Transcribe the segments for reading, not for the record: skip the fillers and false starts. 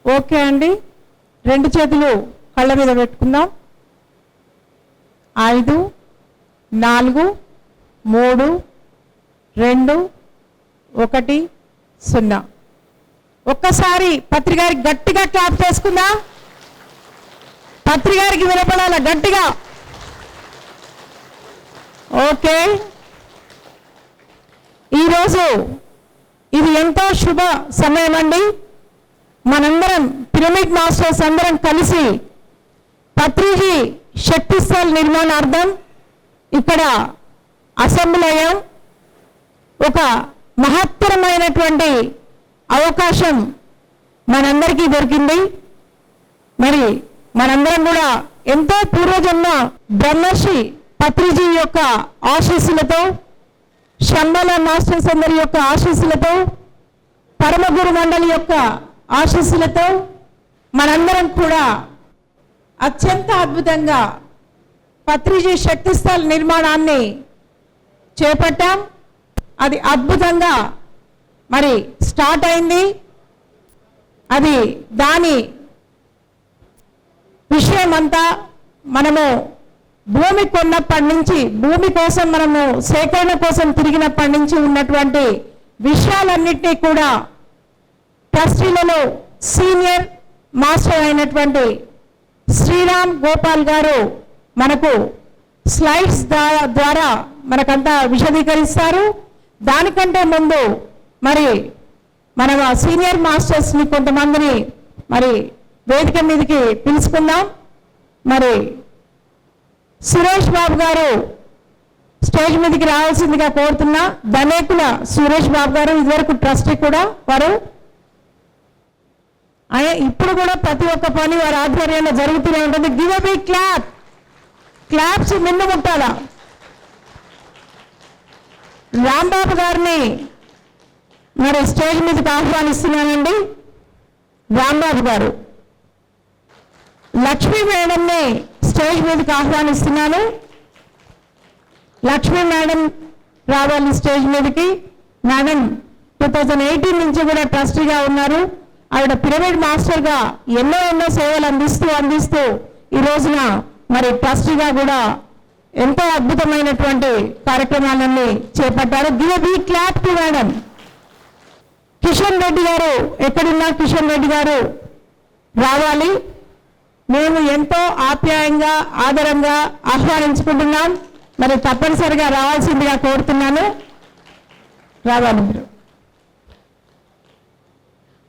Okay అండి, రెండు చేతులు కళ్ళ మీద పెట్టుకుందాం. 5 4 3 2 1 0. ఒక్కసారి పత్రికారికి గట్టిగా క్లాప్ చేసుకుందా. పత్రికారికి వినపడాల గట్టిగా. ఓకే, ఈరోజు ఇది ఎంతో శుభ సమయం అండి. మనందరం పిరమిడ్ మాస్టర్స్ అందరం కలిసి పత్రిజీ శక్తి స్థల్ నిర్మాణార్థం ఇక్కడ అసెంబ్లీ అయ్యాం. ఒక మహత్తరమైనటువంటి అవకాశం మనందరికీ దొరికింది. మరి మనందరం కూడా ఎంతో పూర్వజన్మ బ్రహ్మర్షి పత్రిజీ యొక్క ఆశీస్సులతో, శంబల మాస్టర్స్ అందరి యొక్క ఆశీస్సులతో, పరమగురు మండలి యొక్క ఆశీస్సులతో మనందరం కూడా అత్యంత అద్భుతంగా పత్రిజీ శక్తి స్థల్ నిర్మాణాన్ని చేపట్టాం. అది అద్భుతంగా మరి స్టార్ట్ అయింది. అది దాని విషయం అంతా మనము భూమి కొన్నప్పటి నుంచి, భూమి కోసం మనము సేకరణ కోసం తిరిగినప్పటి నుంచి ఉన్నటువంటి విషయాలన్నింటినీ కూడా ట్రస్టీలలో సీనియర్ మాస్టర్ అయినటువంటి శ్రీరామ్ గోపాల్ గారు మనకు స్లైడ్స్ ద్వారా మనకంతా విశదీకరిస్తారు. దానికంటే ముందు మరి మన సీనియర్ మాస్టర్స్ని కొంతమందిని మరి వేదిక మీదకి పిలుచుకుందాం. మరి సురేష్ బాబు గారు స్టేజ్ మీదకి రావాల్సిందిగా కోరుతున్నా. ధనేకుల సురేష్ బాబు గారు ఇదివరకు ట్రస్టీ కూడా వారు. ఇప్పుడు కూడా ప్రతి ఒక్క పని వారి ఆధ్వర్యంలో జరుగుతూనే ఉంటుంది. Give a big clap. Claps నిన్ను ముట్టాలా. రాంబాబు గారిని మరి స్టేజ్ మీదకి ఆహ్వానిస్తున్నానండి. రాంబాబు గారు. లక్ష్మీ మేడంని స్టేజ్ మీదకి ఆహ్వానిస్తున్నాను. లక్ష్మీ మేడం రావాలి స్టేజ్ మీదకి. మేడం 2018 నుంచి కూడా ట్రస్టీగా ఉన్నారు. ఆవిడ పిరమిడ్ మాస్టర్గా ఎన్నో సేవలు అందిస్తూ ఈ రోజున మరి ట్రస్టీగా కూడా ఎంతో అద్భుతమైనటువంటి కార్యక్రమాలన్నీ చేపట్టారు. Give a big clap to madam. Kishan Reddy గారు ఎక్కడున్నా కిషన్ రెడ్డి గారు రావాలి. మేము ఎంతో ఆప్యాయంగా ఆదరంగా ఆహ్వానించుకుంటున్నాం. మరి తప్పనిసరిగా రావాల్సిందిగా కోరుతున్నాను. రావాలి మీరు.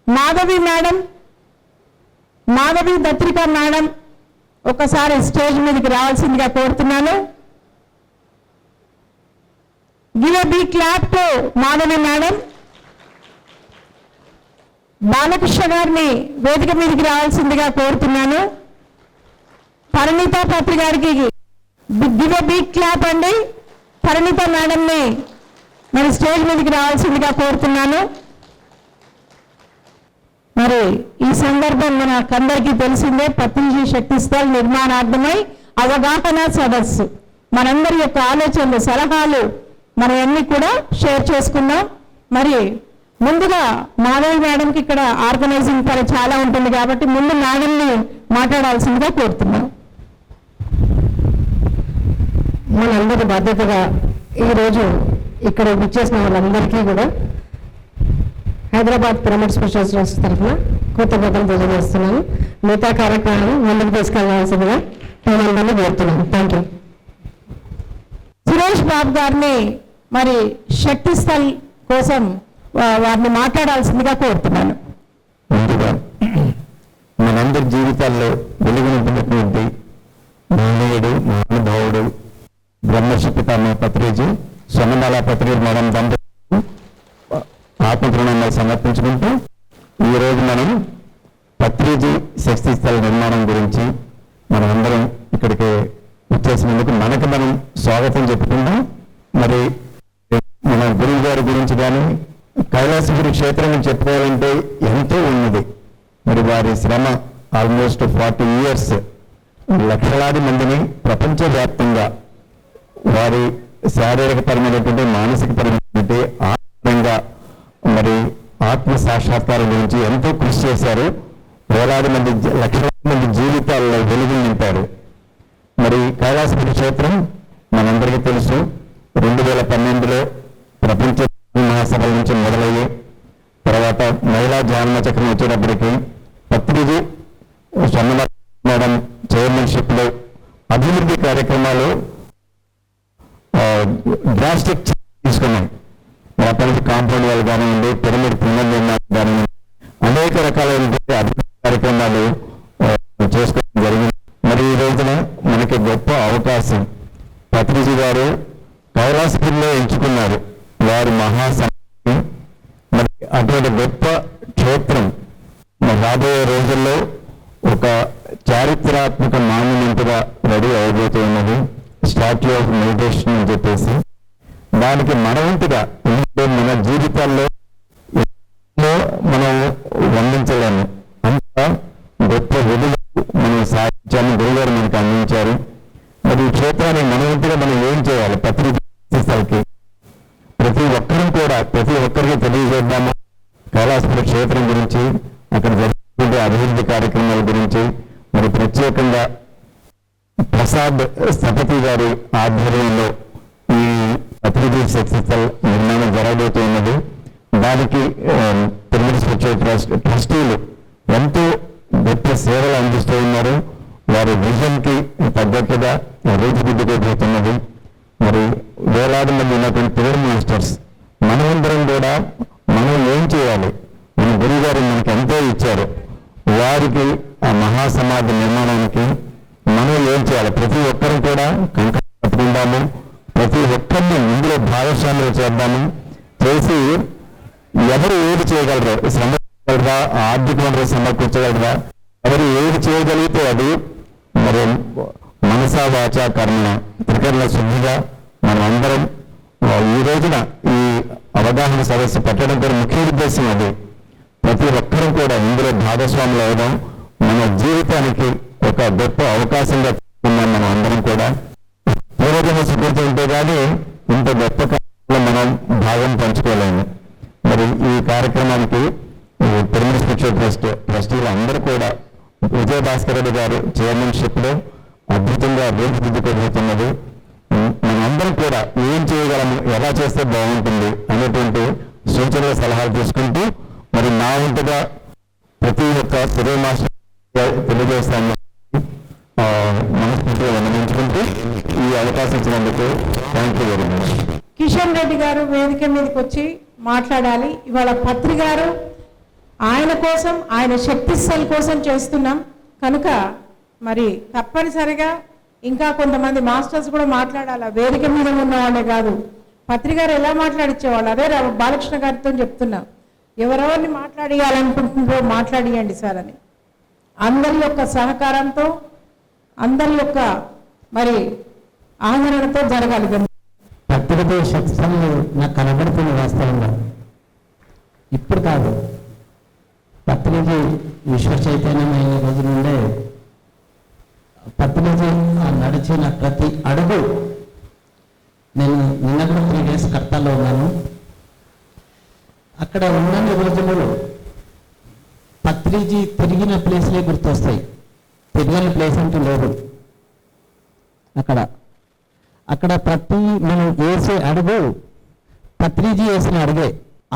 మాధవి మేడం, మాధవి దత్రిక మేడం ఒకసారి స్టేజ్ మీదకి రావాల్సిందిగా కోరుతున్నాను. Give a big clap to Madhavi madam. Balakrishna గారిని వేదిక మీదకి రావాల్సిందిగా కోరుతున్నాను. పరిణీత పత్రి గారికి గివ్ ఎ బిగ్ క్లాప్ అండి. పరిణీత మేడంని మరి స్టేజ్ మీదకి రావాల్సిందిగా కోరుతున్నాను. మరి ఈ సందర్భం మనకందరికీ తెలిసిందే, పత్రిజీ శక్తి స్థల్ నిర్మాణార్థమై అవగాహన సదస్సు. మనందరి యొక్క ఆలోచనలు, సలహాలు మనవన్నీ కూడా షేర్ చేసుకుందాం. మరి ముందుగా మాధవి మేడంకి ఇక్కడ ఆర్గనైజింగ్ పని చాలా ఉంటుంది కాబట్టి ముందు మేడంని మాట్లాడాల్సిందిగా కోరుతున్నాం. మనందరి బాధ్యతగా ఈరోజు ఇక్కడ విచ్చేసిన వాళ్ళందరికీ కూడా హైదరాబాద్ పిరమిడ్ స్పెషల్ ట్రస్ట్ తరఫున కృతజ్ఞతలు తెలియజేస్తున్నాను. మిగతా కార్యక్రమాలను ముందుకు తీసుకెళ్లాల్సిందిగా మనందరినీ కోరుతున్నాను. Thank you. సురేష్ బాబు గారిని మరి శక్తి స్థల్ కోసం వారిని మాట్లాడాల్సిందిగా కోరుతున్నాను. ముందుగా మనందరి జీవితాల్లో వెలుగునింపినటువంటి మహనీయుడు, మహానుభావుడు బ్రహ్మర్షి పితామహ పత్రిజీ స్వర్ణమాల పత్రిజీ మేడం దంపతులకు ఆత్మప్రణామాలు సమర్పించుకుంటూ ఈరోజు మనం పత్రిజీ శక్తి స్థల నిర్మాణం గురించి మనం అందరం ఇక్కడికి వచ్చేసినందుకు మనకు మనం స్వాగతం చెప్పుకుందాం. మరి మన గురువు గారి గురించి కానీ కైలాసగిరి క్షేత్రం చెప్పుకోవాలంటే ఎంతో ఉన్నది. మరి వారి శ్రమ ఆల్మోస్ట్ 40 years లక్షలాది మందిని ప్రపంచవ్యాప్తంగా వారి శారీరక పరమైనటువంటి, మానసిక పరమైనటువంటి ఆత్మీయంగా మరి ఆత్మ సాక్షాత్కారం గురించి ఎంతో కృషి చేశారు. వేలాది మంది లక్షలాది మంది జీవితాల్లో వెలుగు నింపారు. మరి కైలాసగిరి క్షేత్రం మనందరికీ తెలుసు, 2012లో ప్రపంచ మహాసభల నుంచి మొదలయ్యి తర్వాత మహిళా ధ్యాన చక్రం వచ్చేటప్పటికి పత్రిజీ స్వర్ణలత మేడం చైర్మన్షిప్లో అభివృద్ధి కార్యక్రమాలు డ్రాస్టిక్ తీసుకున్నాం. అప్పటి నుంచి కాంపౌండ్ వాళ్ళు కానివ్వండి, పిరమిడ్ పునర్నిర్మాణం కానివ్వండి, అనేక రకాలైన అభివృద్ధి కార్యక్రమాలు చేసుకోవడం జరిగింది. మరి ఈ రోజున మనకి గొప్ప అవకాశం పత్రిజీ గారు కైలాసగిరిలో ఎంచుకున్నారు. వారి మహాసమాధి మరి అటువంటి గొప్ప క్షేత్రం రాబోయే రోజుల్లో ఒక చారిత్రాత్మక మాన్యుమెంట్గా రెడీ అయిపోతూ ఉన్నది, స్టాట్యూ ఆఫ్ మెడిటేషన్ అని చెప్పేసి. దానికి మన వంతుగా మన జీవితాల్లో మనం వర్ణించలేము. అంత గొప్ప విలువ మనం సాధించాలని గురుగారు మనకు అందించారు. మరి ఈ క్షేత్రాన్ని మన వంతుగా మనం ఏం చేయాలి? పత్రికలకి ప్రతి ఒక్కరూ కూడా ప్రతి ఒక్కరికి తెలియజేద్దాము కైలాసగిరి క్షేత్రం గురించి, అక్కడ జరుగుతుండే అభివృద్ధి కార్యక్రమాల గురించి. మరి ప్రత్యేకంగా ప్రసాద్ స్థపతి గారి ఆధ్వర్యంలో ఈ పత్రిజీ శక్తి స్థల్ నిర్మాణం జరగబోతూ ఉన్నది. దానికి పిరమిడ్ స్పిరిచువల్ ట్రస్టీలు ఎంతో గొప్ప సేవలు అందిస్తూ ఉన్నారు. వారి విజన్కి తగ్గట్టుగా రూపుదిద్దుకోబోతున్నది. మరి వేలాది మంది ఉన్నటువంటి పిరమిడ్ మాస్టర్స్ మనమందరం కూడా మనం ఏం చేయాలి? మన గురువు గారు మనకి ఎంతో ఇచ్చారు. వారికి ఆ మహాసమాధి నిర్మాణానికి మనం ఏం చేయాలి? ప్రతి ఒక్కరూ కూడా కంకణం కట్టుకుందాము, ప్రతి ఒక్కరిని ఇందులో భాగస్వాములు చేద్దాము. చేసి ఎవరు ఏది చేయగలరు, సమర్పించగలరా, ఆర్థిక వనరు సమర్పించగలరా, ఎవరు ఏది చేయగలిగితే అది మరి మనసా వాచ కర్మ త్రికరణ శుద్ధిగా మనం అందరం ఈ రోజున ఈ అవగాహన సదస్సు పెట్టడం కూడా ముఖ్య ఉద్దేశం అది. ప్రతి ఒక్కరూ కూడా ఇందులో భాగస్వాములు అవడం మన జీవితానికి ఒక గొప్ప అవకాశంగా ఉన్నాం. మనం అందరం కూడా పూర్వజన్మ సుకృతి ఉంటే కానీ ఇంత గొప్ప కార్యక్రమంలో మనం భాగం పంచుకోలేము. మరి ఈ కార్యక్రమానికి పిరమిడ్ స్పిరిచువల్ ట్రస్ట్ ట్రస్టీలు అందరూ కూడా విజయభాస్కర్ రెడ్డి గారు చైర్మన్షిప్లో అద్భుతంగా రూపుదిద్దుకోబోతున్నది. మనందరం కూడా ఏం చేయగలము, ఎలా చేస్తే బాగుంటుంది అనేటువంటి సూచనల సలహాలు తీసుకుంటూ మరి నా వంతుగా ప్రతి ఒక్క పిరమిడ్ మాస్టర్ తెలియజేస్తాను మనస్ఫూర్తిగా విన్నవించుకుంటూ ఈ అవకాశం ఇచ్చినందుకు thank you very much. Kishan Reddy గారు వేదిక మీదకి వచ్చి మాట్లాడాలి. ఇవాళ పత్రి గారు ఆయన కోసం, ఆయన శక్తి స్థల్ కోసం చేస్తున్నాం కనుక మరి తప్పనిసరిగా ఇంకా కొంతమంది మాస్టర్స్ కూడా మాట్లాడాలి. వేదిక మీద ఉన్న వాళ్ళే కాదు, పత్రి గారు ఎలా మాట్లాడించేవాళ్ళు. అదే బాలకృష్ణ గారితో చెప్తున్నా, ఎవరెవరిని మాట్లాడియాలనుకుంటున్నారో మాట్లాడియండి సార్ అని. అందరి యొక్క సహకారంతో, అందరి యొక్క మరి ఆదరణతో జరగాలి. పత్రికతో శక్తులు నాకు కనబడుతున్న వాస్తవంగా ఇప్పుడు కాదు, పత్రికీ విశ్వ చైతన్యమైన రోజు నుండే పత్రికీ నడిచిన ప్రతి అడుగు. నేను నిన్న కూడా 3 days కర్తాల్లో ఉన్నాను. అక్కడ ఉన్న రోజులలో పత్రిజీ తిరిగిన ప్లేస్లే గుర్తొస్తాయి. తిరిగిన ప్లేస్ అంటూ లేదు. అక్కడ ప్రతి మనం వేసే అడుగు పత్రిజీ వేసిన అడుగే.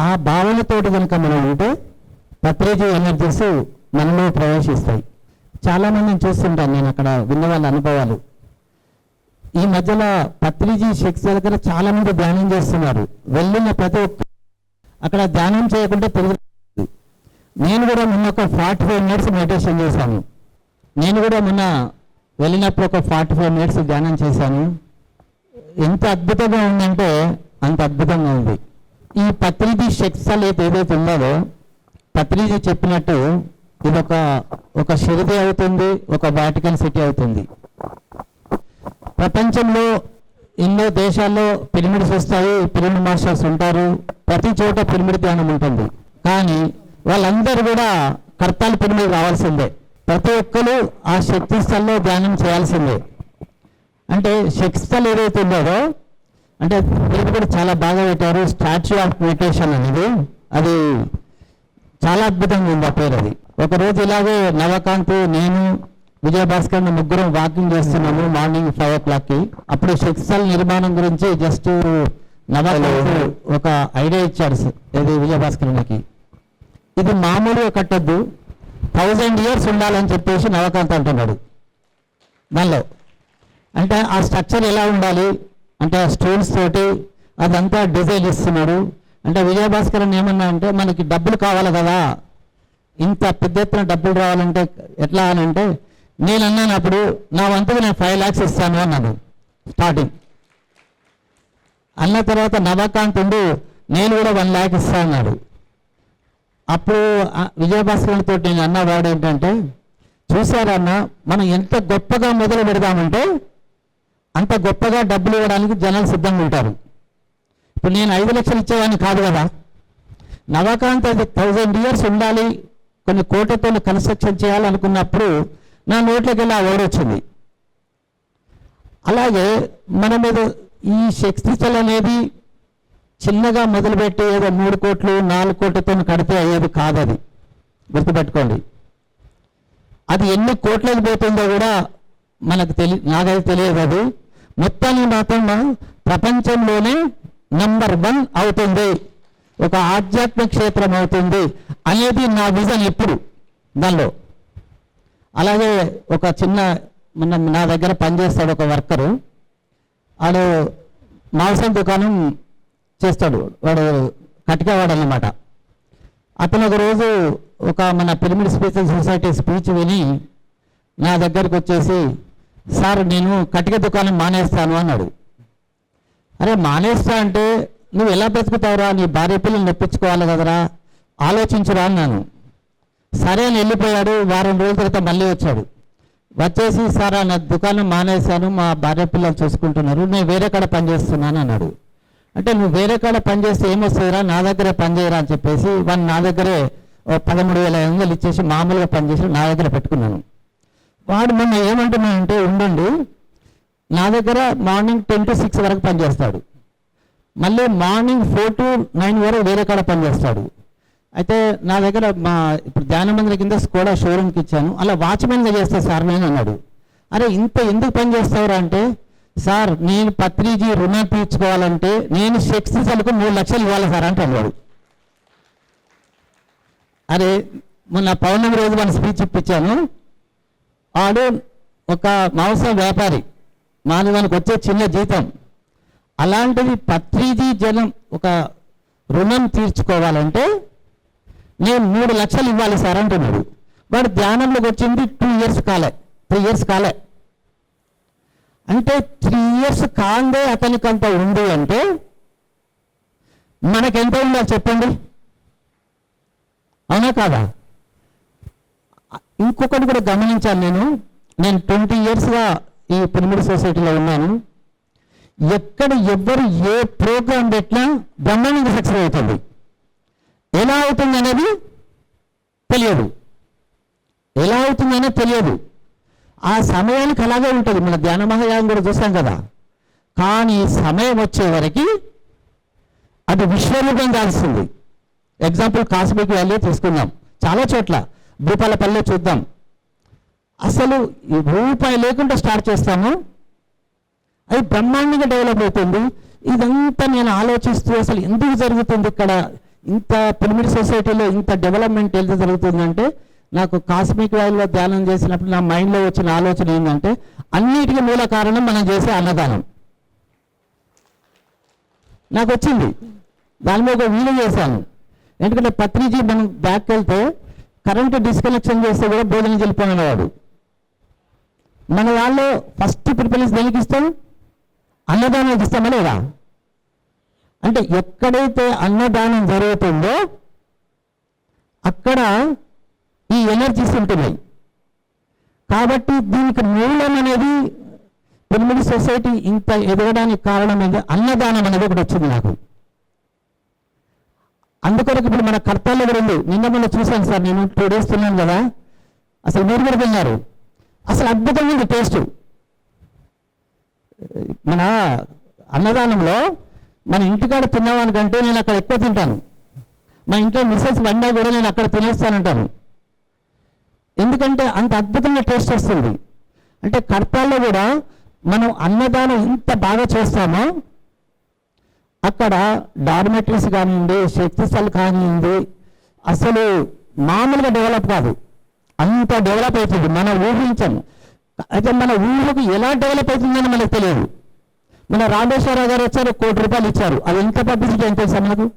ఆ భావనతోటి కనుక మనం ఉంటే పత్రిజీ ఎనర్జీస్ మనలో ప్రవేశిస్తాయి. చాలామందిని చూస్తుంటాను నేను అక్కడ విన్న వాళ్ళ అనుభవాలు. ఈ మధ్యలో పత్రిజీ శక్తి దగ్గర చాలామంది ధ్యానం చేస్తున్నారు. వెళ్ళిన ప్రతి ఒక్క అక్కడ ధ్యానం చేయకుండా తిరిగి. నేను కూడా మొన్న ఒక 45 minutes మెడిటేషన్ చేశాను. నేను కూడా మొన్న వెళ్ళినప్పుడు ఒక 45 minutes ధ్యానం చేశాను. ఎంత అద్భుతంగా ఉందంటే అంత అద్భుతంగా ఉంది. ఈ పత్రిజీ శక్తి ఏదైతే ఉందో పత్రిజీ చెప్పినట్టు ఇది ఒక షిరిడి అవుతుంది, ఒక వాటికన్ సిటీ అవుతుంది. ప్రపంచంలో ఎన్నో దేశాల్లో పిరమిడ్స్ వస్తాయి, పిరమిడ్ మాస్టర్స్ ఉంటారు, ప్రతి చోట పిరమిడ్ ధ్యానం ఉంటుంది. కానీ వాళ్ళందరూ కూడా కర్తాల పిరమిడ్ రావాల్సిందే. ప్రతి ఒక్కరు ఆ శక్తి స్థల్లో ధ్యానం చేయాల్సిందే. అంటే శక్తి స్థల్ ఏదైతే ఉందో అంటే పేరు కూడా చాలా బాగా పెట్టారు, స్టాచ్యూ ఆఫ్ మెడిటేషన్ అనేది. అది చాలా అద్భుతంగా ఉంది ఆ పేరు. అది ఒకరోజు ఇలాగే నవకాంత్, నేను, విజయభాస్కర్ ముగ్గురం వాకింగ్ చేస్తున్నాము మార్నింగ్ 5 o'clockకి. అప్పుడు శక్తిస్థల నిర్మాణం గురించి జస్ట్ నవకాంత్ ఒక ఐడియా ఇచ్చాడు, ఇది విజయభాస్కర్కి. ఇది మామూలుగా కట్టద్దు, 1000 years ఉండాలని చెప్పేసి నవకాంత్ అంటున్నాడు. దానిలో అంటే ఆ స్ట్రక్చర్ ఎలా ఉండాలి అంటే ఆ స్టోన్స్ తోటి అదంతా డిజైన్ ఇస్తున్నాడు. అంటే విజయభాస్కర్ ఏమన్నా అంటే మనకి డబ్బులు కావాలి కదా, ఇంత పెద్ద ఎత్తున డబ్బులు రావాలంటే ఎట్లా అని అంటే నేను అన్నాను, అప్పుడు నా వంతుకు నేను 5 lakhs ఇస్తాను అన్నాను స్టార్టింగ్. అన్న తర్వాత నవకాంత్ ఉండు నేను కూడా 1 lakh ఇస్తాను అన్నాడు. అప్పుడు విజయభాస్కర్ తోటి నేను అన్న వాడు ఏంటంటే, చూసారన్న మనం ఎంత గొప్పగా మొదలు పెడదామంటే అంత గొప్పగా డబ్బులు ఇవ్వడానికి జనాలు సిద్ధంగా ఉంటారు. ఇప్పుడు నేను 5 లక్షలు ఇచ్చేవాడిని కాదు కదా, నవకాంత్ అది 1000 years ఉండాలి, కొన్ని కోట్లతో కన్స్ట్రక్షన్ చేయాలనుకున్నప్పుడు నా నోట్లోకి వెళ్ళి ఆ వర్డ్ వచ్చింది. అలాగే మన మీద ఈ శక్తిస్థల అనేది చిన్నగా మొదలుపెట్టి ఏదో 3 కోట్లు 4 కోట్లతో కడితే అయ్యేది కాదు, అది గుర్తుపెట్టుకోండి. అది ఎన్ని కోట్లకు పోతుందో కూడా మనకు నాకైతే తెలియదు. అది మొత్తాన్ని మాత్రం ప్రపంచంలోనే నంబర్ 1 అవుతుంది, ఒక ఆధ్యాత్మిక క్షేత్రం అవుతుంది అనేది నా విజన్ ఎప్పుడు దానిలో. అలాగే ఒక చిన్న నా దగ్గర పనిచేస్తాడు ఒక వర్కరు, వాడు మాంసం దుకాణం చేస్తాడు, వాడు కటికవాడు అన్నమాట. అతను ఒక రోజు ఒక మన పిరమిడ్ స్పిరిచువల్ సొసైటీ స్పీచ్ విని నా దగ్గరకు వచ్చేసి, సార్ నేను కటిక దుకాణం మానేస్తాను అన్నాడు. అరే మానేస్తా అంటే నువ్వు ఎలా బ్రతుకుతావురా, నీ భార్య పిల్లలు నొప్పించుకోవాలి కదరా, ఆలోచించురా అన్నాను. సరే అని వెళ్ళిపోయాడు. వారం రోజుల తర్వాత మళ్ళీ వచ్చాడు. వచ్చేసి సార్ నా దుకాణం మానేశాను, మా భార్య పిల్లలు చూసుకుంటున్నారు, నేను వేరే కాడ పనిచేస్తున్నాను అన్నాడు. అంటే నువ్వు వేరే కాడ పనిచేస్తే ఏమొస్తుందిరా, నా దగ్గరే పనిచేయరా అని చెప్పేసి వాడిని నా దగ్గరే 13,500 ఇచ్చేసి మామూలుగా పనిచేసి నా దగ్గర పెట్టుకున్నాను. వాడు మొన్న ఏమంటున్నాడంటే, ఉండండి నా దగ్గర మార్నింగ్ 10 to 6 వరకు పనిచేస్తాడు, మళ్ళీ మార్నింగ్ 4 to 9 వరకు వేరే కాడ పనిచేస్తాడు. అయితే నా దగ్గర ఇప్పుడు ధ్యాన మందిరం కింద స్కోడా షోరూమ్కి ఇచ్చాను, అలా వాచ్మెన్గా చేస్తా సార్ నేను అన్నాడు. అరే ఇంత ఎందుకు పని చేస్తావురా అంటే, సార్ నేను పత్రిజీ రుణం తీర్చుకోవాలంటే నేను శక్తిస్థలకు 3 లక్షలు ఇవ్వాలి సార్ అంటే అన్నాడు. అరే మొన్న పౌర్ణమి రోజు మన స్పీచ్ ఇప్పించాను. వాడు ఒక మాంసం వ్యాపారి, మానవానికి వచ్చే చిన్న జీతం, అలాంటిది పత్రిజీ జనం ఒక రుణం తీర్చుకోవాలంటే నేను 3 లక్షలు ఇవ్వాలి సార్ అంటున్నాడు. వాడు ధ్యానంలోకి వచ్చింది 2 years కాలే, 3 years కాలే. అంటే 3 years కాందే అతనికి అంత ఉంది అంటే మనకెంత ఉండాలి చెప్పండి, అవునా కాదా? ఇంకొకటి కూడా గమనించాను, నేను 20 yearsగా ఈ పిరమిడ్ సొసైటీలో ఉన్నాను. ఎక్కడ ఎవరు ఏ ప్రోగ్రాం పెట్టినా బ్రహ్మాండంగా సక్సెస్ అవుతుంది. ఎలా అవుతుంది అనేది తెలియదు, ఎలా అవుతుంది అనేది తెలియదు. ఆ సమయానికి అలాగే ఉంటుంది. మన ధ్యాన మహాయాగం కూడా చూస్తాం కదా, కానీ సమయం వచ్చేవరకు అది విశ్వరూపం దాల్స్తుంది. ఎగ్జాంపుల్ కాస్మిక్ వ్యాలీ తీసుకుందాం, చాలా చోట్ల భూపాలపల్లి చూద్దాం, అసలు రూపాయి లేకుండా స్టార్ట్ చేస్తాము, అది బ్రహ్మాండంగా డెవలప్ అవుతుంది. ఇదంతా నేను ఆలోచిస్తూ అసలు ఎందుకు జరుగుతుంది ఇక్కడ, ఇంత పిరమిడ్ సొసైటీలో ఇంత డెవలప్మెంట్ ఎందుకు జరుగుతుందంటే, నాకు కాస్మిక్ వ్యాలీలో ధ్యానం చేసినప్పుడు నా మైండ్లో వచ్చిన ఆలోచన ఏంటంటే, అన్నిటికీ మూల కారణం మనం చేసే అన్నదానం. నాకు వచ్చింది, దాని మీద ఒక వీడియో చేశాను. ఎందుకంటే పత్రిజీ మనం బ్యాక్ వెళ్తే కరెంటు డిస్కనెక్షన్ చేస్తే కూడా భోజనం వెళ్ళిపోయినవాడు. మన వాళ్ళు ఫస్ట్ ప్రిఫరెన్స్ దేనికి ఇస్తాం, అన్నదానానికి ఇస్తామా లేదా? అంటే ఎక్కడైతే అన్నదానం జరుగుతుందో అక్కడ ఈ ఎనర్జీస్ ఉంటున్నాయి. కాబట్టి దీనికి మూలం అనేది పిరమిడ్ సొసైటీ ఇంత ఎదగడానికి కారణం ఏంటి, అన్నదానం అనేది ఒకటి వచ్చింది నాకు. అందుకొరకు ఇప్పుడు మన కర్తాల్లో కూడా ఉంది. నిన్న మొన్న చూశాను సార్, నేను 2 days తిన్నాను కదా, అసలు మీరు కూడా తిన్నారు, అసలు అద్భుతంగా ఉంది టేస్ట్. మన అన్నదానంలో మన ఇంటికాడ తిన్నామనుకంటే నేను అక్కడ ఎక్కువ తింటాను. మా ఇంట్లో మిస్సెస్ వండా కూడా నేను అక్కడ తినేస్తానంటాను. ఎందుకంటే అంత అద్భుతంగా టేస్ట్ వస్తుంది. అంటే కడతాల్లో కూడా మనం అన్నదానం ఎంత బాగా చేస్తామో అక్కడ డార్మెటరీస్ కానివ్వండి, శక్తిస్థల్ కానివ్వండి, అసలు మామూలుగా డెవలప్ కాదు, అంత డెవలప్ అవుతుంది. మనం ఊహించము. అయితే మన ఊహకు ఎలా డెవలప్ అవుతుందని మనకు తెలియదు. మన రామేశ్వరరావు గారు వచ్చారు, ₹1,00,00,000 ఇచ్చారు. అది ఎంత పబ్లిసిటీ అని తెలుసా మనకు?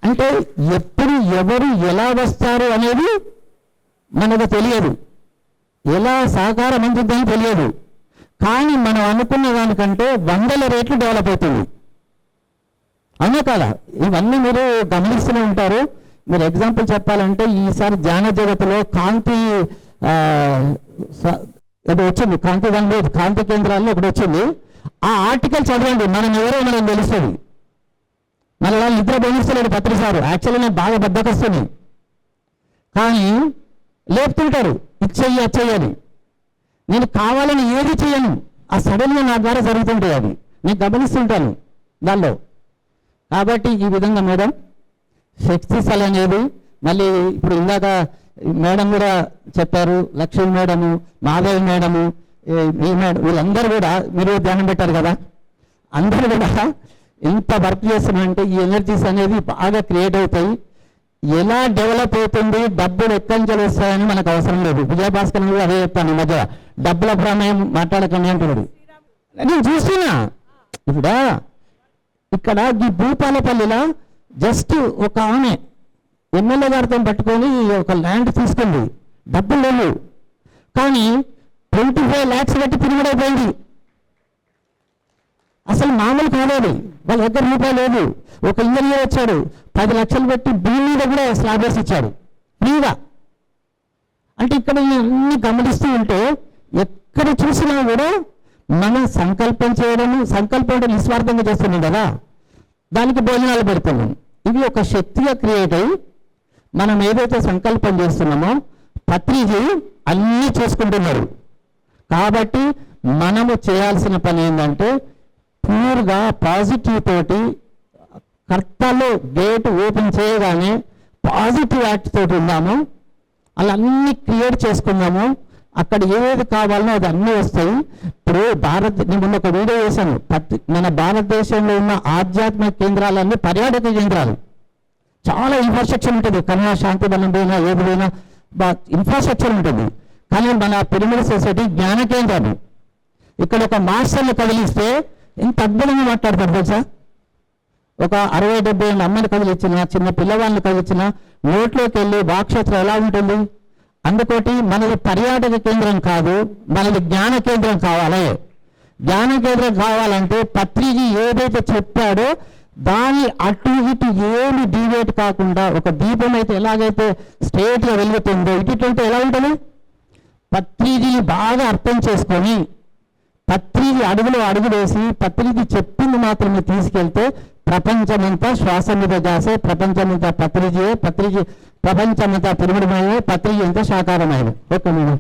అంటే ఎప్పుడు ఎవరు ఎలా వస్తారు అనేది మనకు తెలియదు, ఎలా సహకారం అందుతుందని తెలియదు. కానీ మనం అనుకున్న దానికంటే 100 రెట్లు డెవలప్ అవుతుంది. అవునా కదా? ఇవన్నీ మీరు గమనిస్తూనే ఉంటారు. మీరు ఎగ్జాంపుల్ చెప్పాలంటే ఈసారి ధ్యాన జగత్తులో కాంతి ఏదో వచ్చింది, కాంతి దానిలో కాంతి కేంద్రాల్లో ఒకటి వచ్చింది. ఆ ఆర్టికల్ చదవండి, మనం ఎవరో మనకు తెలుస్తుంది. మన వాళ్ళు నిద్ర బోధిస్తలేడు పత్రిసారు. యాక్చువల్లీ నేను బాగా బద్దకొస్తుంది, కానీ లేపుతుంటారు ఇచ్చేయి అచ్చేయని. నేను కావాలని ఏది చేయను, ఆ సడన్గా నా ద్వారా జరుగుతుంటాయి. అది నేను గమనిస్తుంటాను దానిలో. కాబట్టి ఈ విధంగా మేడం శక్తిస్థల్ అనేది మళ్ళీ ఇప్పుడు ఇందాక మేడం కూడా చెప్పారు, లక్ష్మీ మేడము, మాధవి మేడము, ఈ మేడం, వీళ్ళందరూ కూడా మీరు ధ్యానం పెట్టారు కదా, అందరూ కూడా ఎంత వర్క్ చేస్తున్నారంటే ఈ ఎనర్జీస్ అనేది బాగా క్రియేట్ అవుతాయి. ఎలా డెవలప్ అవుతుంది, డబ్బులు ఎక్కడి నుంచి వస్తాయని మనకు అవసరం లేదు. విజయభాస్కర్ కూడా అదే చెప్తాను, ఈ మధ్య డబ్బుల ప్రమేయం మాట్లాడకండి అంటున్నాడు. నేను చూస్తున్నా ఇప్పుడు ఇక్కడ ఈ భూపాలపల్లిలో జస్ట్ ఒక ఆమె ఎమ్మెల్యే గారితో పట్టుకొని ఒక ల్యాండ్ తీసుకుంది, డబ్బులు లేవు, కానీ 25 lakhs పెట్టి తిరుగుడైపోయింది. అసలు మామూలు కాలేదు, వాళ్ళ దగ్గర రూపాయలు లేదు. ఒక ఇంజనీర్ వచ్చాడు, 10 లక్షలు పెట్టి భూమి మీద కూడా స్లాబ్ వేసి ఇచ్చాడు ఫ్రీగా. అంటే ఇక్కడ అన్ని గమనిస్తూ ఉంటే ఎక్కడ చూసినా కూడా మనం సంకల్పం చేయడము, సంకల్పం అంటే నిస్వార్థంగా చేస్తున్నాం కదా, దానికి భోజనాలు పెడుతున్నాం. ఇవి ఒక శక్తిగా క్రియేట్ అయ్యి మనం ఏదైతే సంకల్పం చేస్తున్నామో పత్రిజీ అన్నీ చేసుకుంటున్నారు. కాబట్టి మనము చేయాల్సిన పని ఏంటంటే ప్యూర్గా పాజిటివ్ తోటి కర్తలో గేట్ ఓపెన్ చేయగానే పాజిటివ్ యాక్ట్ తోటి ఉందాము, అలా అన్నీ క్రియేట్ చేసుకుందాము. అక్కడ ఏది కావాలనో అది అన్నీ వస్తాయి. ఇప్పుడు నేను మొన్న ఒక వీడియో చేశాను, మన భారతదేశంలో ఉన్న ఆధ్యాత్మిక కేంద్రాలన్నీ పర్యాటక కేంద్రాలు. చాలా ఇన్ఫ్రాస్ట్రక్చర్ ఉంటుంది, కన్యా శాంతి బలం పోయినా ఏది పోయినా ఇన్ఫ్రాస్ట్రక్చర్ ఉంటుంది. కానీ మన పిరమిడ్ సొసైటీ జ్ఞాన కేంద్రాలు. ఇక్కడ ఒక మాస్టర్ని కదిలిస్తే ఎంత అద్భుతంగా మాట్లాడతారు తెలుసా. ఒక 60-70 ఏళ్ళ అమ్మని కదిలిచ్చిన, చిన్న పిల్లవాళ్ళని కదిలిచ్చిన నోట్లోకి వెళ్ళి వాక్షేత్రం ఎలా ఉంటుంది. అందుకోటి మనది పర్యాటక కేంద్రం కాదు, మనది జ్ఞాన కేంద్రం కావాలి. జ్ఞాన కేంద్రం కావాలంటే పత్రిజీ ఏదైతే చెప్పాడో దాన్ని అటు ఇటు ఏమి డీవేట్ కాకుండా, ఒక దీపం అయితే ఎలాగైతే స్ట్రేట్గా వెలుగుతుందో ఇటు అంటే ఎలా ఉంటుంది. పత్రిజీని బాగా అర్థం చేసుకొని పత్రిజీ అడుగులో అడుగు వేసి పత్రిజీ చెప్పింది మాత్రమే తీసుకెళ్తే ప్రపంచమంతా శ్వాస మీద జాసే, ప్రపంచమంతా పత్రిజీ ప్రపంచమంతా పిరమిడమయ్యే, పత్రిజీ అంతా సాకారమైన. Okay madam.